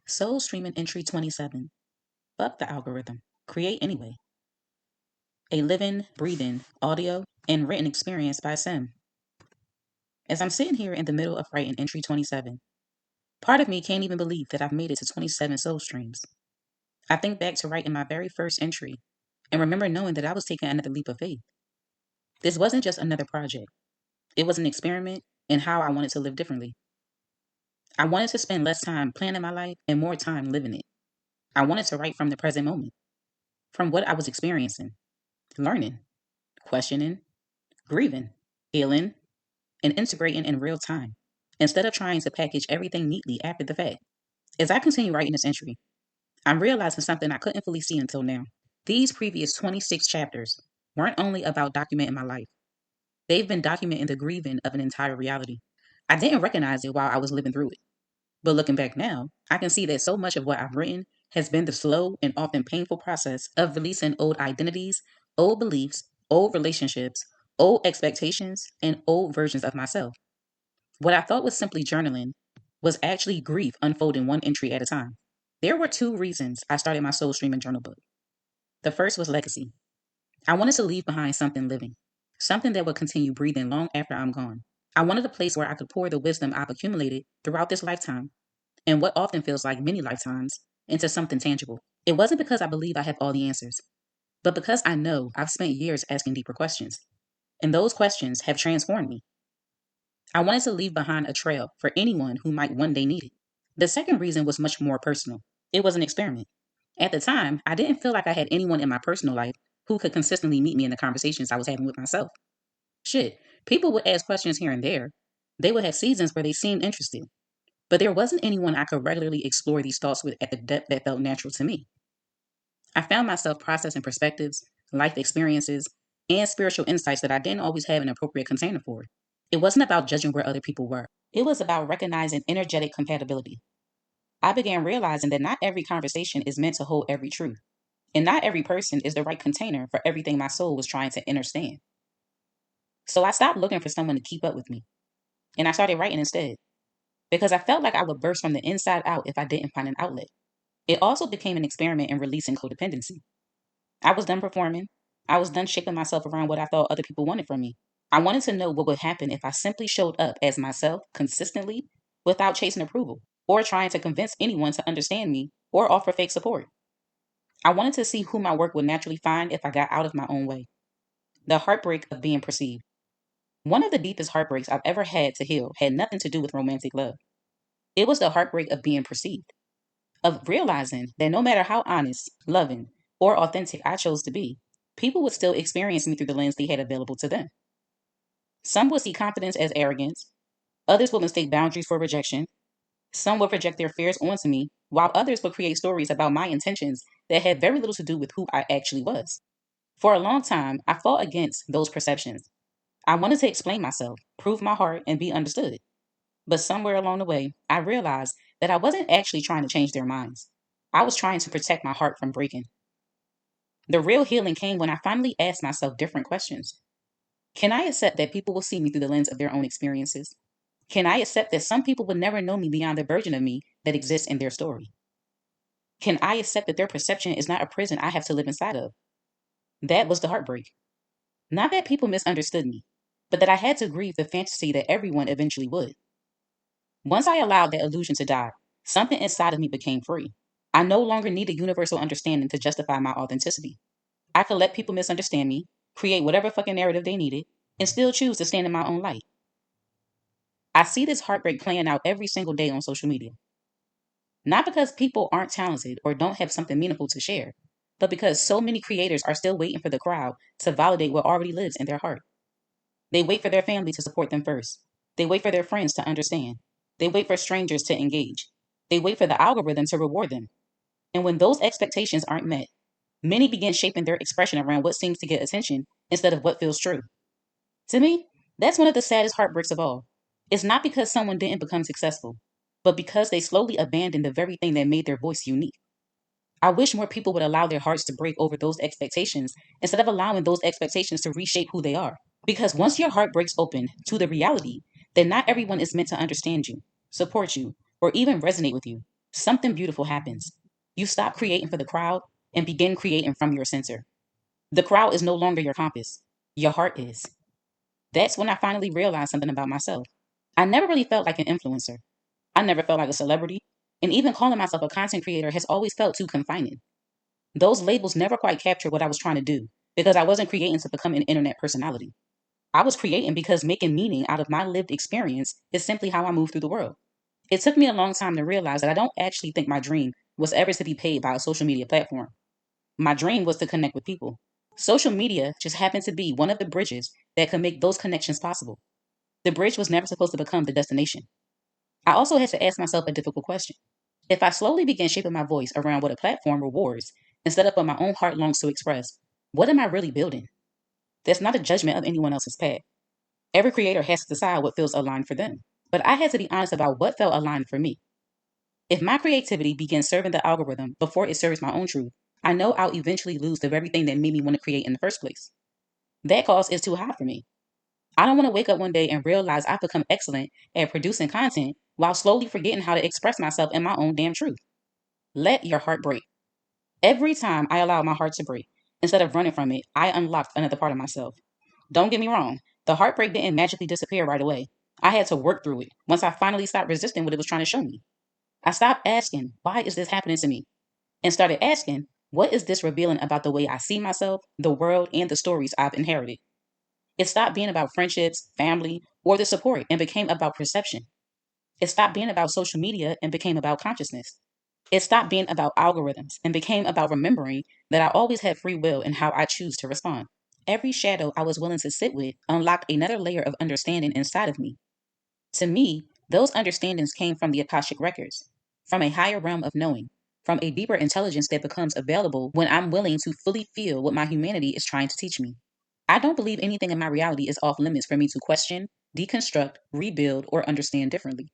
Soul Streaming Entry 27. Fuck the algorithm. Create anyway. A living, breathing, audio, and written experience by Sim. As I'm sitting here in the middle of writing Entry 27, part of me can't even believe that I've made it to 27 soul streams. I think back to writing my very first entry and remember knowing that I was taking another leap of faith. This wasn't just another project, it was an experiment in how I wanted to live differently. I wanted to spend less time planning my life and more time living it. I wanted to write from the present moment, from what I was experiencing, learning, questioning, grieving, healing, and integrating in real time, instead of trying to package everything neatly after the fact. As I continue writing this entry, I'm realizing something I couldn't fully see until now. These previous 26 chapters weren't only about documenting my life, they've been documenting the grieving of an entire reality. I didn't recognize it while I was living through it. But looking back now, I can see that so much of what I've written has been the slow and often painful process of releasing old identities, old beliefs, old relationships, old expectations, and old versions of myself. What I thought was simply journaling was actually grief unfolding one entry at a time. There were two reasons I started my soul streaming journal book. The first was legacy. I wanted to leave behind something living, something that would continue breathing long after I'm gone. I wanted a place where I could pour the wisdom I've accumulated throughout this lifetime and what often feels like many lifetimes into something tangible. It wasn't because I believe I have all the answers, but because I know I've spent years asking deeper questions, and those questions have transformed me. I wanted to leave behind a trail for anyone who might one day need it. The second reason was much more personal. It was an experiment. At the time, I didn't feel like I had anyone in my personal life who could consistently meet me in the conversations I was having with myself. Shit, people would ask questions here and there. They would have seasons where they seemed interested, but there wasn't anyone I could regularly explore these thoughts with at the depth that felt natural to me. I found myself processing perspectives, life experiences, and spiritual insights that I didn't always have an appropriate container for. It wasn't about judging where other people were. It was about recognizing energetic compatibility. I began realizing that not every conversation is meant to hold every truth, and not every person is the right container for everything my soul was trying to understand. So I stopped looking for someone to keep up with me, and I started writing instead, because I felt like I would burst from the inside out if I didn't find an outlet. It also became an experiment in releasing codependency. I was done performing. I was done shaping myself around what I thought other people wanted from me. I wanted to know what would happen if I simply showed up as myself consistently without chasing approval or trying to convince anyone to understand me or offer fake support. I wanted to see who my work would naturally find if I got out of my own way. The heartbreak of being perceived. One of the deepest heartbreaks I've ever had to heal had nothing to do with romantic love. It was the heartbreak of being perceived, of realizing that no matter how honest, loving, or authentic I chose to be, people would still experience me through the lens they had available to them. Some would see confidence as arrogance, others would mistake boundaries for rejection, some would project their fears onto me, while others would create stories about my intentions that had very little to do with who I actually was. For a long time, I fought against those perceptions. I wanted to explain myself, prove my heart, and be understood. But somewhere along the way, I realized that I wasn't actually trying to change their minds. I was trying to protect my heart from breaking. The real healing came when I finally asked myself different questions. Can I accept that people will see me through the lens of their own experiences? Can I accept that some people will never know me beyond the version of me that exists in their story? Can I accept that their perception is not a prison I have to live inside of? That was the heartbreak. Not that people misunderstood me, but that I had to grieve the fantasy that everyone eventually would. Once I allowed that illusion to die, something inside of me became free. I no longer needed universal understanding to justify my authenticity. I could let people misunderstand me, create whatever fucking narrative they needed, and still choose to stand in my own light. I see this heartbreak playing out every single day on social media. Not because people aren't talented or don't have something meaningful to share, but because so many creators are still waiting for the crowd to validate what already lives in their heart. They wait for their family to support them first. They wait for their friends to understand. They wait for strangers to engage. They wait for the algorithm to reward them. And when those expectations aren't met, many begin shaping their expression around what seems to get attention instead of what feels true. To me, that's one of the saddest heartbreaks of all. It's not because someone didn't become successful, but because they slowly abandoned the very thing that made their voice unique. I wish more people would allow their hearts to break over those expectations instead of allowing those expectations to reshape who they are. Because once your heart breaks open to the reality that not everyone is meant to understand you, support you, or even resonate with you, something beautiful happens. You stop creating for the crowd and begin creating from your center. The crowd is no longer your compass. Your heart is. That's when I finally realized something about myself. I never really felt like an influencer. I never felt like a celebrity. And even calling myself a content creator has always felt too confining. Those labels never quite captured what I was trying to do because I wasn't creating to become an internet personality. I was creating because making meaning out of my lived experience is simply how I move through the world. It took me a long time to realize that I don't actually think my dream was ever to be paid by a social media platform. My dream was to connect with people. Social media just happened to be one of the bridges that could make those connections possible. The bridge was never supposed to become the destination. I also had to ask myself a difficult question. If I slowly began shaping my voice around what a platform rewards instead of what my own heart longs to express, what am I really building? That's not a judgment of anyone else's path. Every creator has to decide what feels aligned for them. But I had to be honest about what felt aligned for me. If my creativity begins serving the algorithm before it serves my own truth, I know I'll eventually lose the very thing that made me want to create in the first place. That cost is too high for me. I don't want to wake up one day and realize I've become excellent at producing content while slowly forgetting how to express myself in my own damn truth. Let your heart break. Every time I allow my heart to break, instead of running from it, I unlocked another part of myself. Don't get me wrong, the heartbreak didn't magically disappear right away. I had to work through it once I finally stopped resisting what it was trying to show me. I stopped asking, why is this happening to me? And started asking, what is this revealing about the way I see myself, the world, and the stories I've inherited? It stopped being about friendships, family, or the support and became about perception. It stopped being about social media and became about consciousness. It stopped being about algorithms and became about remembering that I always had free will in how I choose to respond. Every shadow I was willing to sit with unlocked another layer of understanding inside of me. To me, those understandings came from the Akashic records, from a higher realm of knowing, from a deeper intelligence that becomes available when I'm willing to fully feel what my humanity is trying to teach me. I don't believe anything in my reality is off limits for me to question, deconstruct, rebuild, or understand differently.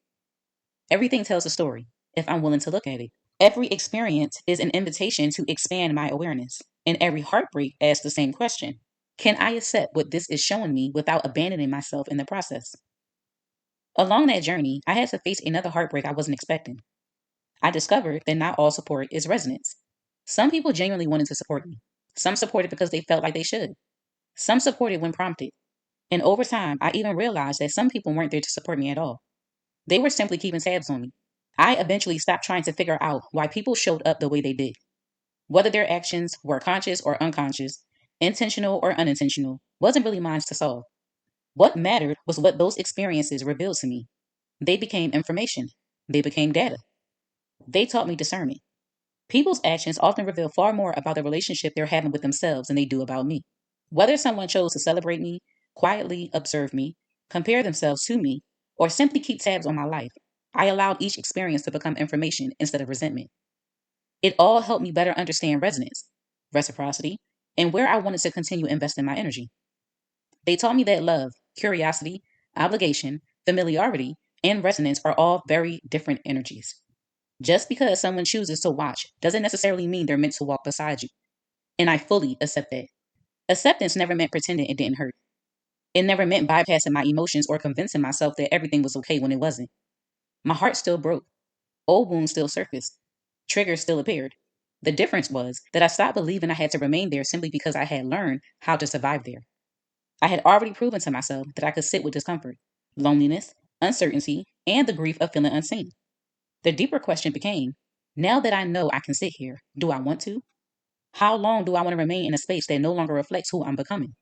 Everything tells a story, if I'm willing to look at it. Every experience is an invitation to expand my awareness, and every heartbreak asks the same question. Can I accept what this is showing me without abandoning myself in the process? Along that journey, I had to face another heartbreak I wasn't expecting. I discovered that not all support is resonance. Some people genuinely wanted to support me. Some supported because they felt like they should. Some supported when prompted. And over time, I even realized that some people weren't there to support me at all. They were simply keeping tabs on me. I eventually stopped trying to figure out why people showed up the way they did. Whether their actions were conscious or unconscious, intentional or unintentional, wasn't really mine to solve. What mattered was what those experiences revealed to me. They became information. They became data. They taught me discernment. People's actions often reveal far more about the relationship they're having with themselves than they do about me. Whether someone chose to celebrate me, quietly observe me, compare themselves to me, or simply keep tabs on my life, I allowed each experience to become information instead of resentment. It all helped me better understand resonance, reciprocity, and where I wanted to continue investing my energy. They taught me that love, curiosity, obligation, familiarity, and resonance are all very different energies. Just because someone chooses to watch doesn't necessarily mean they're meant to walk beside you. And I fully accept that. Acceptance never meant pretending it didn't hurt. It never meant bypassing my emotions or convincing myself that everything was okay when it wasn't. My heart still broke. Old wounds still surfaced. Triggers still appeared. The difference was that I stopped believing I had to remain there simply because I had learned how to survive there. I had already proven to myself that I could sit with discomfort, loneliness, uncertainty, and the grief of feeling unseen. The deeper question became, now that I know I can sit here, do I want to? How long do I want to remain in a space that no longer reflects who I'm becoming?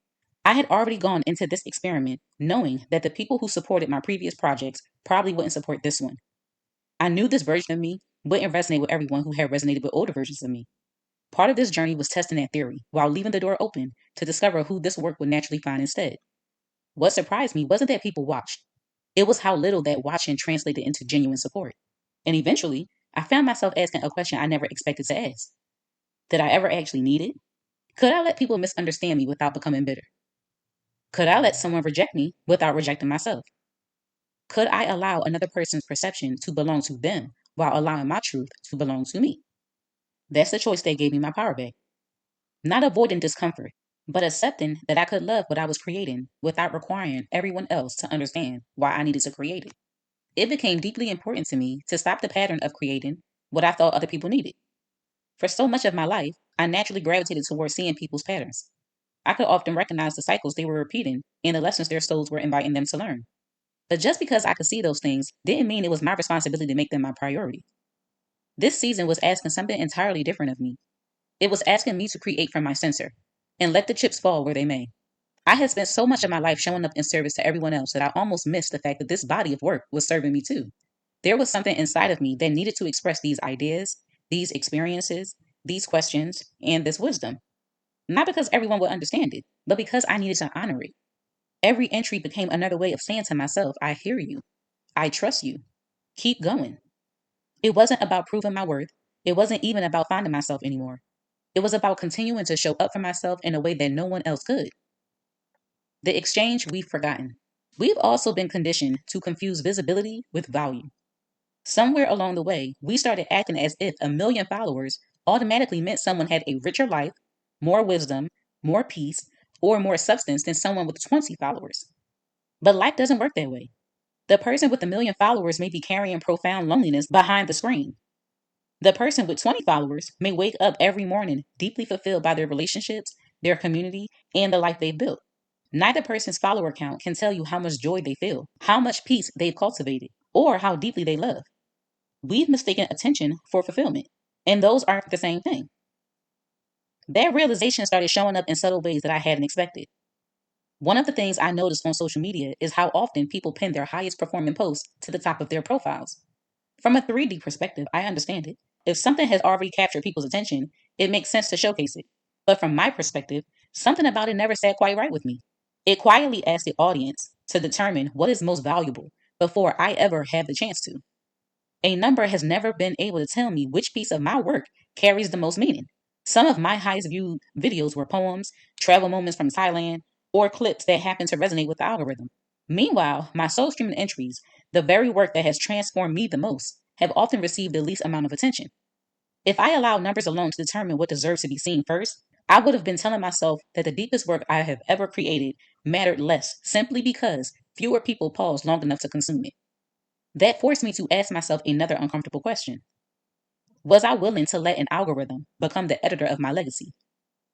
I had already gone into this experiment knowing that the people who supported my previous projects probably wouldn't support this one. I knew this version of me wouldn't resonate with everyone who had resonated with older versions of me. Part of this journey was testing that theory while leaving the door open to discover who this work would naturally find instead. What surprised me wasn't that people watched, it was how little that watching translated into genuine support. And eventually, I found myself asking a question I never expected to ask. Did I ever actually need it? Could I let people misunderstand me without becoming bitter? Could I let someone reject me without rejecting myself? Could I allow another person's perception to belong to them while allowing my truth to belong to me? That's the choice that gave me my power back. Not avoiding discomfort, but accepting that I could love what I was creating without requiring everyone else to understand why I needed to create it. It became deeply important to me to stop the pattern of creating, what I thought other people needed. For so much of my life, I naturally gravitated towards seeing people's patterns. I could often recognize the cycles they were repeating and the lessons their souls were inviting them to learn. But just because I could see those things didn't mean it was my responsibility to make them my priority. This season was asking something entirely different of me. It was asking me to create from my center and let the chips fall where they may. I had spent so much of my life showing up in service to everyone else that I almost missed the fact that this body of work was serving me too. There was something inside of me that needed to express these ideas, these experiences, these questions, and this wisdom. Not because everyone would understand it, but because I needed to honor it. Every entry became another way of saying to myself, I hear you. I trust you. Keep going. It wasn't about proving my worth. It wasn't even about finding myself anymore. It was about continuing to show up for myself in a way that no one else could. The exchange we've forgotten. We've also been conditioned to confuse visibility with value. Somewhere along the way, we started acting as if 1 million followers automatically meant someone had a richer life, more wisdom, more peace, or more substance than someone with 20 followers. But life doesn't work that way. The person with 1 million followers may be carrying profound loneliness behind the screen. The person with 20 followers may wake up every morning deeply fulfilled by their relationships, their community, and the life they've built. Neither person's follower count can tell you how much joy they feel, how much peace they've cultivated, or how deeply they love. We've mistaken attention for fulfillment, and those aren't the same thing. That realization started showing up in subtle ways that I hadn't expected. One of the things I noticed on social media is how often people pin their highest performing posts to the top of their profiles. From a 3D perspective, I understand it. If something has already captured people's attention, it makes sense to showcase it. But from my perspective, something about it never sat quite right with me. It quietly asked the audience to determine what is most valuable before I ever have the chance to. A number has never been able to tell me which piece of my work carries the most meaning. Some of my highest viewed videos were poems, travel moments from Thailand, or clips that happened to resonate with the algorithm. Meanwhile, my soul streaming entries, the very work that has transformed me the most, have often received the least amount of attention. If I allowed numbers alone to determine what deserves to be seen first, I would have been telling myself that the deepest work I have ever created mattered less simply because fewer people paused long enough to consume it. That forced me to ask myself another uncomfortable question. Was I willing to let an algorithm become the editor of my legacy?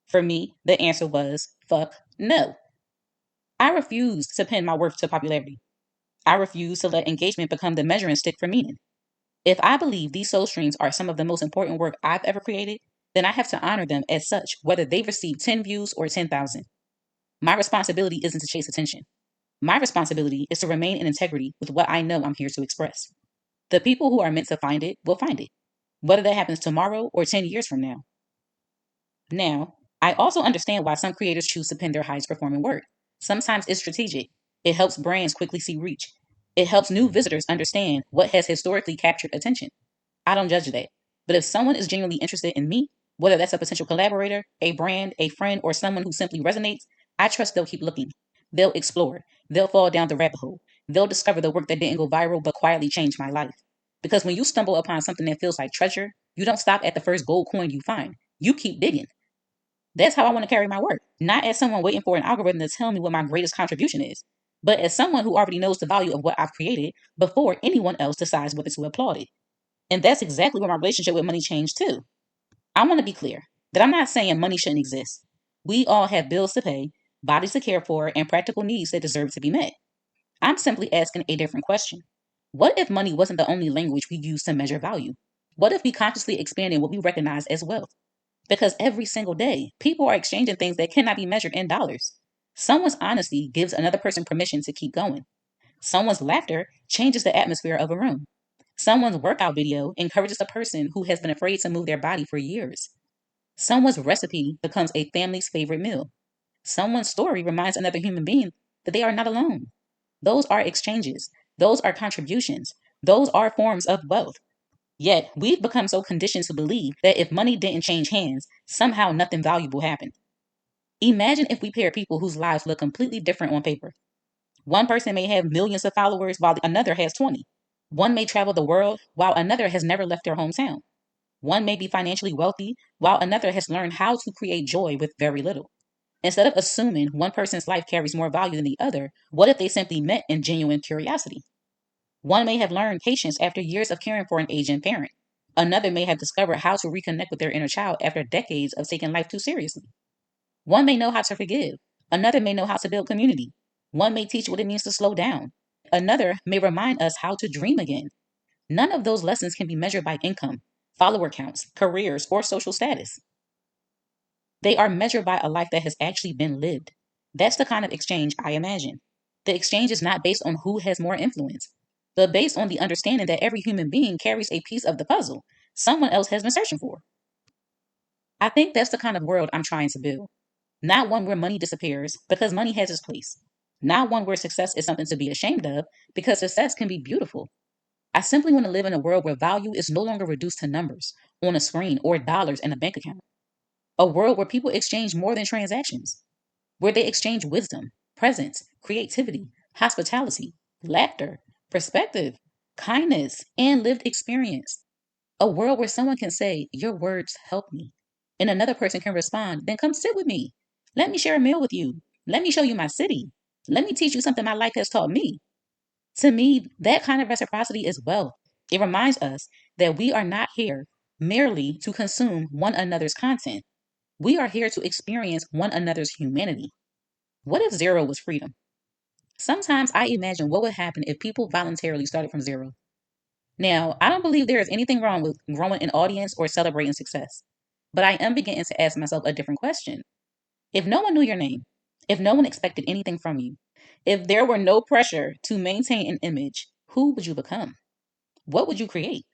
For me, the answer was fuck no. I refused to pin my worth to popularity. I refused to let engagement become the measuring stick for meaning. If I believe these soul streams are some of the most important work I've ever created, then I have to honor them as such, whether they receive 10 views or 10,000. My responsibility isn't to chase attention. My responsibility is to remain in integrity with what I know I'm here to express. The people who are meant to find it will find it, whether that happens tomorrow or 10 years from now. Now, I also understand why some creators choose to pin their highest performing work. Sometimes it's strategic. It helps brands quickly see reach. It helps new visitors understand what has historically captured attention. I don't judge that. But if someone is genuinely interested in me, whether that's a potential collaborator, a brand, a friend, or someone who simply resonates, I trust they'll keep looking. They'll explore. They'll fall down the rabbit hole. They'll discover the work that didn't go viral but quietly changed my life. Because when you stumble upon something that feels like treasure, you don't stop at the first gold coin you find. You keep digging. That's how I want to carry my work. Not as someone waiting for an algorithm to tell me what my greatest contribution is, but as someone who already knows the value of what I've created before anyone else decides whether to applaud it. And that's exactly where my relationship with money changed too. I want to be clear that I'm not saying money shouldn't exist. We all have bills to pay, bodies to care for, and practical needs that deserve to be met. I'm simply asking a different question. What if money wasn't the only language we use to measure value? What if we consciously expanded what we recognize as wealth? Because every single day, people are exchanging things that cannot be measured in dollars. Someone's honesty gives another person permission to keep going. Someone's laughter changes the atmosphere of a room. Someone's workout video encourages a person who has been afraid to move their body for years. Someone's recipe becomes a family's favorite meal. Someone's story reminds another human being that they are not alone. Those are exchanges. Those are contributions. Those are forms of wealth. Yet, we've become so conditioned to believe that if money didn't change hands, somehow nothing valuable happened. Imagine if we paired people whose lives look completely different on paper. One person may have millions of followers while another has 20. One may travel the world while another has never left their hometown. One may be financially wealthy while another has learned how to create joy with very little. Instead of assuming one person's life carries more value than the other, what if they simply met in genuine curiosity? One may have learned patience after years of caring for an aging parent. Another may have discovered how to reconnect with their inner child after decades of taking life too seriously. One may know how to forgive. Another may know how to build community. One may teach what it means to slow down. Another may remind us how to dream again. None of those lessons can be measured by income, follower counts, careers, or social status. They are measured by a life that has actually been lived. That's the kind of exchange I imagine. The exchange is not based on who has more influence, but based on the understanding that every human being carries a piece of the puzzle someone else has been searching for. I think that's the kind of world I'm trying to build. Not one where money disappears because money has its place. Not one where success is something to be ashamed of because success can be beautiful. I simply want to live in a world where value is no longer reduced to numbers on a screen or dollars in a bank account. A world where people exchange more than transactions, where they exchange wisdom, presence, creativity, hospitality, laughter, perspective, kindness, and lived experience. A world where someone can say, "Your words help me," and another person can respond, "Then come sit with me. Let me share a meal with you. Let me show you my city. Let me teach you something my life has taught me." To me, that kind of reciprocity is wealth. It reminds us that we are not here merely to consume one another's content. We are here to experience one another's humanity. What if zero was freedom? Sometimes I imagine what would happen if people voluntarily started from zero. Now, I don't believe there is anything wrong with growing an audience or celebrating success, but I am beginning to ask myself a different question. If no one knew your name, if no one expected anything from you, if there were no pressure to maintain an image, who would you become? What would you create?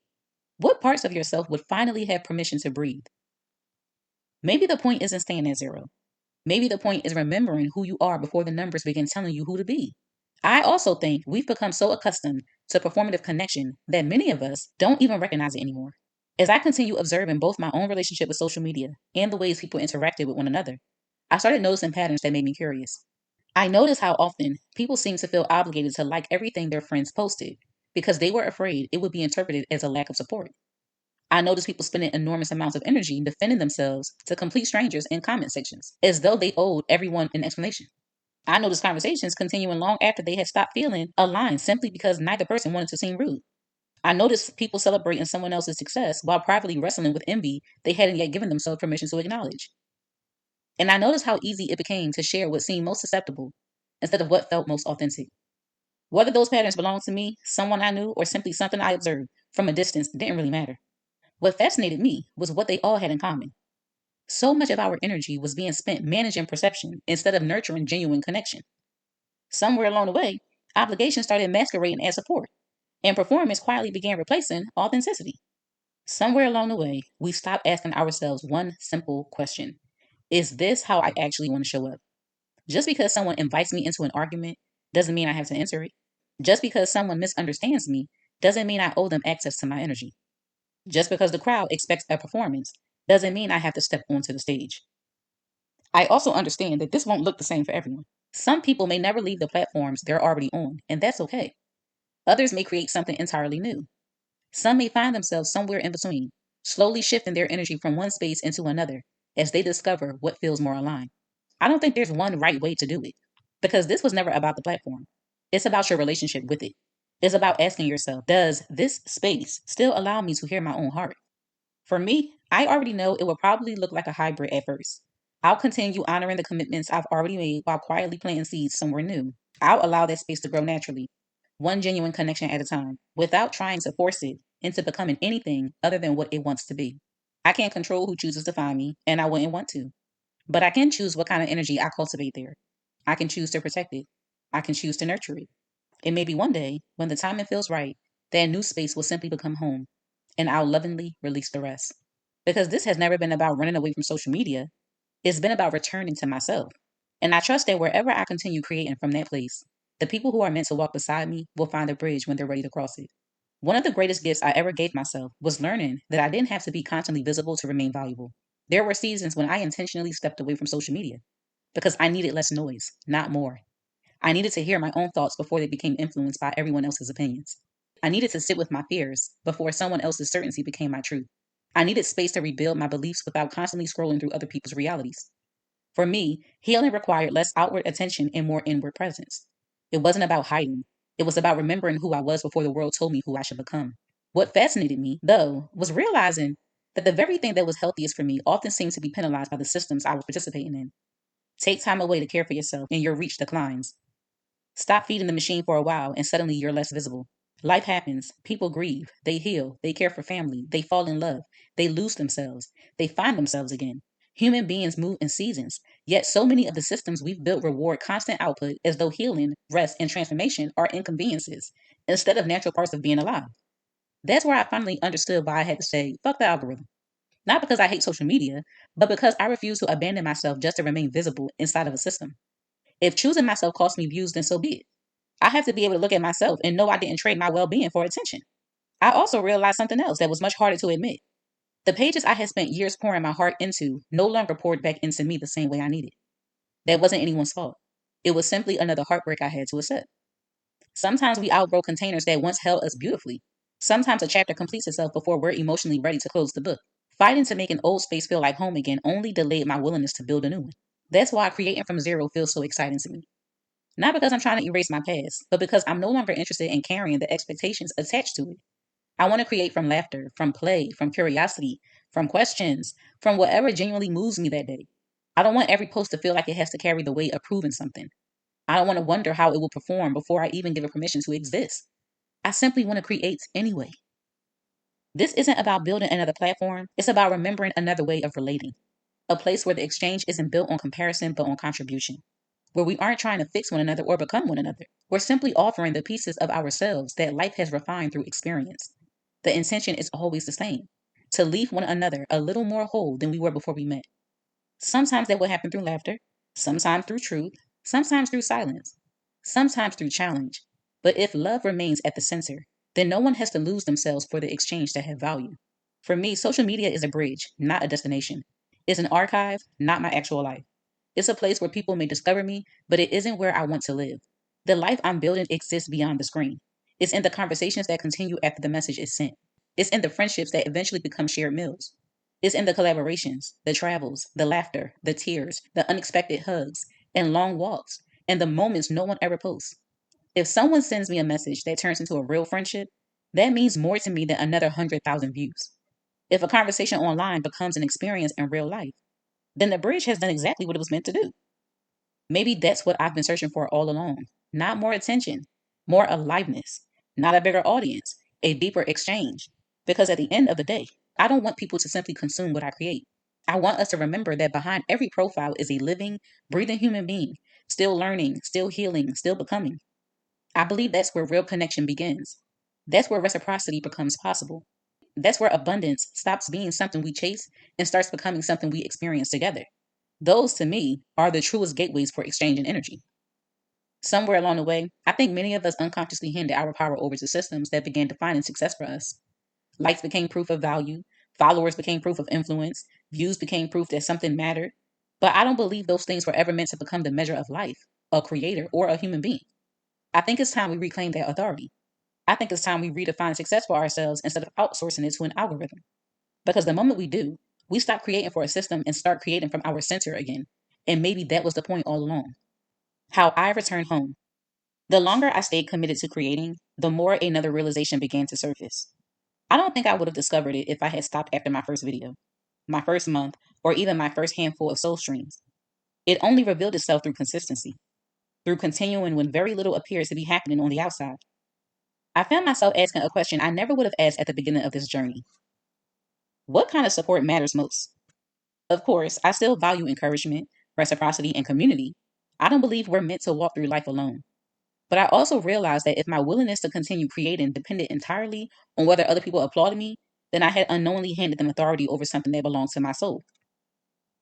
What parts of yourself would finally have permission to breathe? Maybe the point isn't staying at zero. Maybe the point is remembering who you are before the numbers begin telling you who to be. I also think we've become so accustomed to performative connection that many of us don't even recognize it anymore. As I continue observing both my own relationship with social media and the ways people interacted with one another, I started noticing patterns that made me curious. I noticed how often people seem to feel obligated to like everything their friends posted because they were afraid it would be interpreted as a lack of support. I noticed people spending enormous amounts of energy defending themselves to complete strangers in comment sections, as though they owed everyone an explanation. I noticed conversations continuing long after they had stopped feeling aligned simply because neither person wanted to seem rude. I noticed people celebrating someone else's success while privately wrestling with envy they hadn't yet given themselves permission to acknowledge. And I noticed how easy it became to share what seemed most acceptable instead of what felt most authentic. Whether those patterns belonged to me, someone I knew, or simply something I observed from a distance didn't really matter. What fascinated me was what they all had in common. So much of our energy was being spent managing perception instead of nurturing genuine connection. Somewhere along the way, obligation started masquerading as support, and performance quietly began replacing authenticity. Somewhere along the way, we stopped asking ourselves one simple question: is this how I actually want to show up? Just because someone invites me into an argument doesn't mean I have to enter it. Just because someone misunderstands me doesn't mean I owe them access to my energy. Just because the crowd expects a performance doesn't mean I have to step onto the stage. I also understand that this won't look the same for everyone. Some people may never leave the platforms they're already on, and that's okay. Others may create something entirely new. Some may find themselves somewhere in between, slowly shifting their energy from one space into another as they discover what feels more aligned. I don't think there's one right way to do it because this was never about the platform. It's about your relationship with it. It's about asking yourself, does this space still allow me to hear my own heart? For me, I already know it will probably look like a hybrid at first. I'll continue honoring the commitments I've already made while quietly planting seeds somewhere new. I'll allow that space to grow naturally, one genuine connection at a time, without trying to force it into becoming anything other than what it wants to be. I can't control who chooses to find me, and I wouldn't want to. But I can choose what kind of energy I cultivate there. I can choose to protect it. I can choose to nurture it. And maybe one day, when the timing feels right, that new space will simply become home, and I'll lovingly release the rest. Because this has never been about running away from social media, it's been about returning to myself. And I trust that wherever I continue creating from that place, the people who are meant to walk beside me will find a bridge when they're ready to cross it. One of the greatest gifts I ever gave myself was learning that I didn't have to be constantly visible to remain valuable. There were seasons when I intentionally stepped away from social media because I needed less noise, not more. I needed to hear my own thoughts before they became influenced by everyone else's opinions. I needed to sit with my fears before someone else's certainty became my truth. I needed space to rebuild my beliefs without constantly scrolling through other people's realities. For me, healing required less outward attention and more inward presence. It wasn't about hiding. It was about remembering who I was before the world told me who I should become. What fascinated me, though, was realizing that the very thing that was healthiest for me often seemed to be penalized by the systems I was participating in. Take time away to care for yourself, and your reach declines. Stop feeding the machine for a while, and suddenly you're less visible. Life happens. People grieve. They heal. They care for family. They fall in love. They lose themselves. They find themselves again. Human beings move in seasons, yet so many of the systems we've built reward constant output as though healing, rest, and transformation are inconveniences instead of natural parts of being alive. That's where I finally understood why I had to say, fuck the algorithm. Not because I hate social media, but because I refuse to abandon myself just to remain visible inside of a system. If choosing myself costs me views, then so be it. I have to be able to look at myself and know I didn't trade my well being for attention. I also realized something else that was much harder to admit. The pages I had spent years pouring my heart into no longer poured back into me the same way I needed. That wasn't anyone's fault. It was simply another heartbreak I had to accept. Sometimes we outgrow containers that once held us beautifully. Sometimes a chapter completes itself before we're emotionally ready to close the book. Fighting to make an old space feel like home again only delayed my willingness to build a new one. That's why creating from zero feels so exciting to me. Not because I'm trying to erase my past, but because I'm no longer interested in carrying the expectations attached to it. I want to create from laughter, from play, from curiosity, from questions, from whatever genuinely moves me that day. I don't want every post to feel like it has to carry the weight of proving something. I don't want to wonder how it will perform before I even give it permission to exist. I simply want to create anyway. This isn't about building another platform, it's about remembering another way of relating. A place where the exchange isn't built on comparison but on contribution, where we aren't trying to fix one another or become one another. We're simply offering the pieces of ourselves that life has refined through experience. The intention is always the same: to leave one another a little more whole than we were before we met. Sometimes that will happen through laughter, sometimes through truth, sometimes through silence, sometimes through challenge. But if love remains at the center, then no one has to lose themselves for the exchange to have value. For me, social media is a bridge, not a destination. It's an archive, not my actual life. It's a place where people may discover me, but it isn't where I want to live. The life I'm building exists beyond the screen. It's in the conversations that continue after the message is sent. It's in the friendships that eventually become shared meals. It's in the collaborations, the travels, the laughter, the tears, the unexpected hugs, and long walks, and the moments no one ever posts. If someone sends me a message that turns into a real friendship, that means more to me than another 100,000 views. If a conversation online becomes an experience in real life, then the bridge has done exactly what it was meant to do. Maybe that's what I've been searching for all along. Not more attention, more aliveness, not a bigger audience, a deeper exchange. Because at the end of the day, I don't want people to simply consume what I create. I want us to remember that behind every profile is a living, breathing human being, still learning, still healing, still becoming. I believe that's where real connection begins. That's where reciprocity becomes possible. That's where abundance stops being something we chase and starts becoming something we experience together. Those, to me, are the truest gateways for exchanging energy. Somewhere along the way, I think many of us unconsciously handed our power over to systems that began defining success for us. Likes became proof of value, followers became proof of influence, views became proof that something mattered. But I don't believe those things were ever meant to become the measure of life, a creator, or a human being. I think it's time we reclaim that authority. I think it's time we redefine success for ourselves instead of outsourcing it to an algorithm. Because the moment we do, we stop creating for a system and start creating from our center again. And maybe that was the point all along. How I returned home. The longer I stayed committed to creating, the more another realization began to surface. I don't think I would have discovered it if I had stopped after my first video, my first month, or even my first handful of soul streams. It only revealed itself through consistency, through continuing when very little appears to be happening on the outside. I found myself asking a question I never would have asked at the beginning of this journey. What kind of support matters most? Of course, I still value encouragement, reciprocity, and community. I don't believe we're meant to walk through life alone. But I also realized that if my willingness to continue creating depended entirely on whether other people applauded me, then I had unknowingly handed them authority over something that belonged to my soul.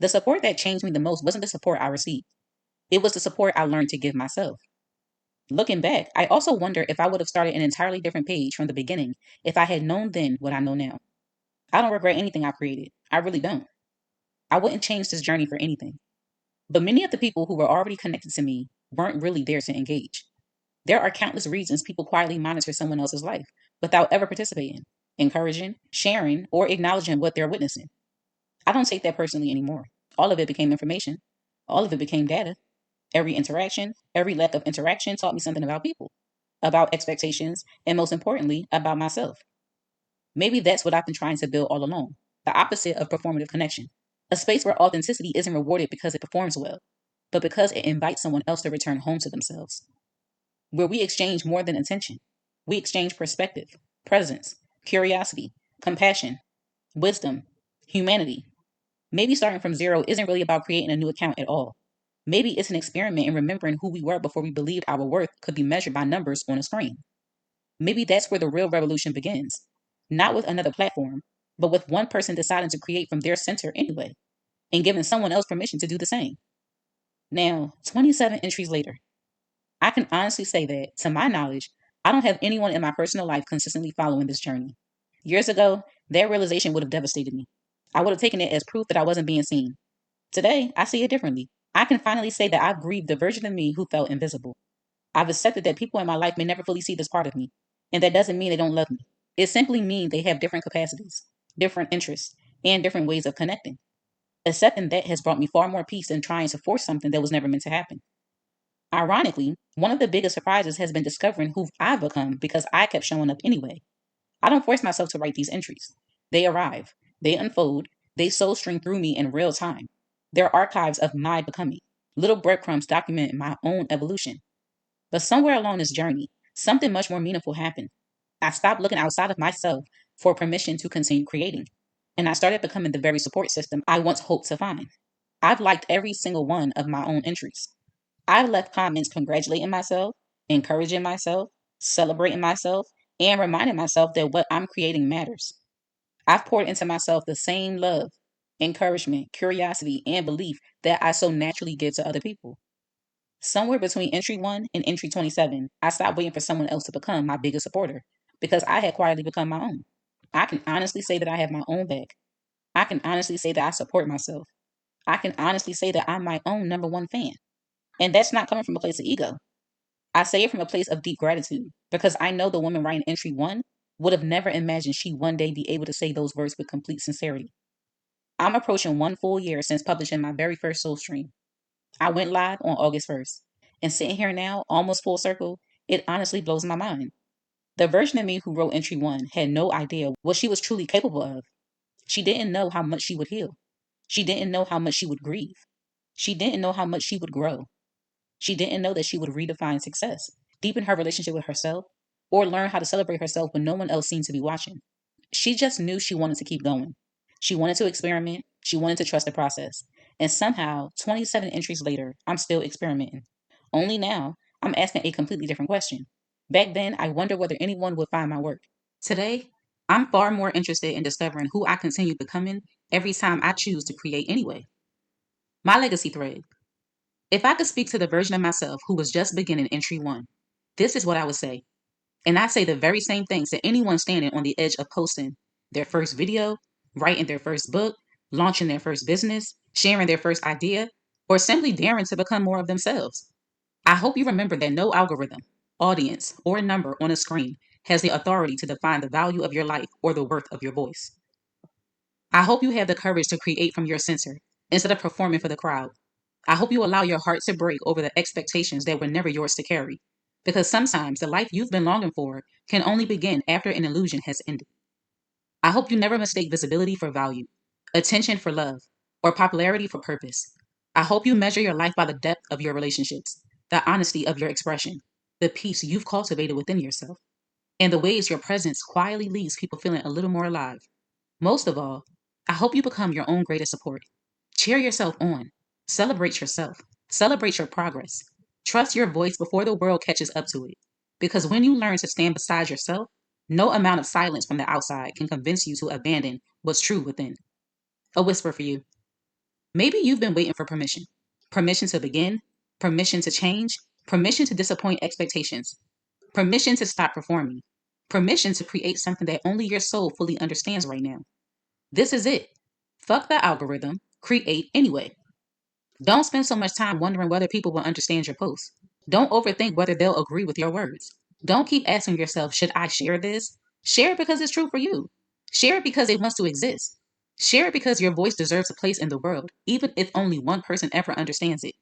The support that changed me the most wasn't the support I received. It was the support I learned to give myself. Looking back, I also wonder if I would have started an entirely different page from the beginning if I had known then what I know now. I don't regret anything I created. I really don't. I wouldn't change this journey for anything. But many of the people who were already connected to me weren't really there to engage. There are countless reasons people quietly monitor someone else's life without ever participating, encouraging, sharing, or acknowledging what they're witnessing. I don't take that personally anymore. All of it became information. All of it became data. Every interaction, every lack of interaction taught me something about people, about expectations, and most importantly, about myself. Maybe that's what I've been trying to build all along. The opposite of performative connection. A space where authenticity isn't rewarded because it performs well, but because it invites someone else to return home to themselves. Where we exchange more than attention. We exchange perspective, presence, curiosity, compassion, wisdom, humanity. Maybe starting from zero isn't really about creating a new account at all. Maybe it's an experiment in remembering who we were before we believed our worth could be measured by numbers on a screen. Maybe that's where the real revolution begins. Not with another platform, but with one person deciding to create from their center anyway, and giving someone else permission to do the same. Now, 27 entries later, I can honestly say that, to my knowledge, I don't have anyone in my personal life consistently following this journey. Years ago, that realization would have devastated me. I would have taken it as proof that I wasn't being seen. Today, I see it differently. I can finally say that I've grieved the version of me who felt invisible. I've accepted that people in my life may never fully see this part of me, and that doesn't mean they don't love me. It simply means they have different capacities, different interests, and different ways of connecting. Accepting that has brought me far more peace than trying to force something that was never meant to happen. Ironically, one of the biggest surprises has been discovering who I've become because I kept showing up anyway. I don't force myself to write these entries. They arrive, they unfold, they soul string through me in real time. They're archives of my becoming, little breadcrumbs documenting my own evolution. But somewhere along this journey, something much more meaningful happened. I stopped looking outside of myself for permission to continue creating, and I started becoming the very support system I once hoped to find. I've liked every single one of my own entries. I've left comments congratulating myself, encouraging myself, celebrating myself, and reminding myself that what I'm creating matters. I've poured into myself the same love, encouragement, curiosity, and belief that I so naturally give to other people. Somewhere between entry 1 and entry 27, I stopped waiting for someone else to become my biggest supporter because I had quietly become my own. I can honestly say that I have my own back. I can honestly say that I support myself. I can honestly say that I'm my own number one fan. And that's not coming from a place of ego. I say it from a place of deep gratitude because I know the woman writing entry 1 would have never imagined she'd one day be able to say those words with complete sincerity. I'm approaching 1 full year since publishing my very first soul stream. I went live on August 1st. And sitting here now, almost full circle, it honestly blows my mind. The version of me who wrote entry 1 had no idea what she was truly capable of. She didn't know how much she would heal. She didn't know how much she would grieve. She didn't know how much she would grow. She didn't know that she would redefine success, deepen her relationship with herself, or learn how to celebrate herself when no one else seemed to be watching. She just knew she wanted to keep going. She wanted to experiment. She wanted to trust the process. And somehow, 27 entries later, I'm still experimenting. Only now, I'm asking a completely different question. Back then, I wondered whether anyone would find my work. Today, I'm far more interested in discovering who I continue becoming every time I choose to create anyway. My legacy thread. If I could speak to the version of myself who was just beginning entry 1, this is what I would say. And I say the very same things to anyone standing on the edge of posting their first video, writing their first book, launching their first business, sharing their first idea, or simply daring to become more of themselves. I hope you remember that no algorithm, audience, or number on a screen has the authority to define the value of your life or the worth of your voice. I hope you have the courage to create from your center instead of performing for the crowd. I hope you allow your heart to break over the expectations that were never yours to carry. Because sometimes the life you've been longing for can only begin after an illusion has ended. I hope you never mistake visibility for value, attention for love, or popularity for purpose. I hope you measure your life by the depth of your relationships, the honesty of your expression, the peace you've cultivated within yourself, and the ways your presence quietly leaves people feeling a little more alive. Most of all, I hope you become your own greatest support. Cheer yourself on. Celebrate yourself. Celebrate your progress. Trust your voice before the world catches up to it. Because when you learn to stand beside yourself, no amount of silence from the outside can convince you to abandon what's true within. A whisper for you. Maybe you've been waiting for permission. Permission to begin, permission to change, permission to disappoint expectations, permission to stop performing, permission to create something that only your soul fully understands right now. This is it. Fuck the algorithm. Create anyway. Don't spend so much time wondering whether people will understand your post. Don't overthink whether they'll agree with your words. Don't keep asking yourself, should I share this? Share it because it's true for you. Share it because it wants to exist. Share it because your voice deserves a place in the world, even if only one person ever understands it.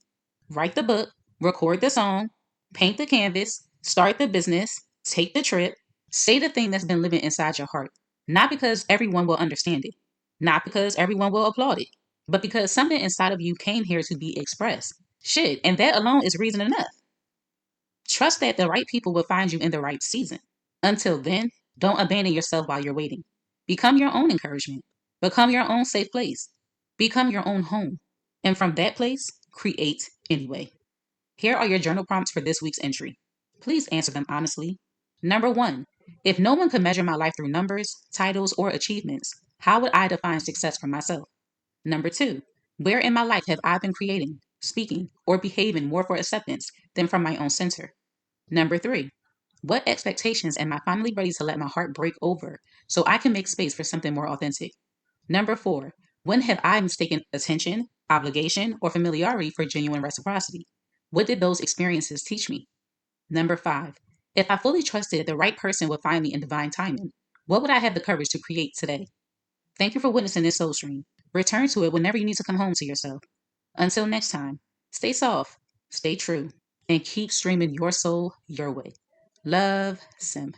Write the book, record the song, paint the canvas, start the business, take the trip, say the thing that's been living inside your heart. Not because everyone will understand it, not because everyone will applaud it, but because something inside of you came here to be expressed. Shit, and that alone is reason enough. Trust that the right people will find you in the right season. Until then, don't abandon yourself while you're waiting. Become your own encouragement. Become your own safe place. Become your own home. And from that place, create anyway. Here are your journal prompts for this week's entry. Please answer them honestly. Number one, if no one could measure my life through numbers, titles, or achievements, how would I define success for myself? Number two, where in my life have I been creating, speaking, or behaving more for acceptance than from my own center? Number three, what expectations am I finally ready to let my heart break over so I can make space for something more authentic? Number four, when have I mistaken attention, obligation, or familiarity for genuine reciprocity? What did those experiences teach me? Number five, if I fully trusted the right person would find me in divine timing, what would I have the courage to create today? Thank you for witnessing this soul stream. Return to it whenever you need to come home to yourself. Until next time, stay soft, stay true, and keep streaming your soul your way. Love, Sim.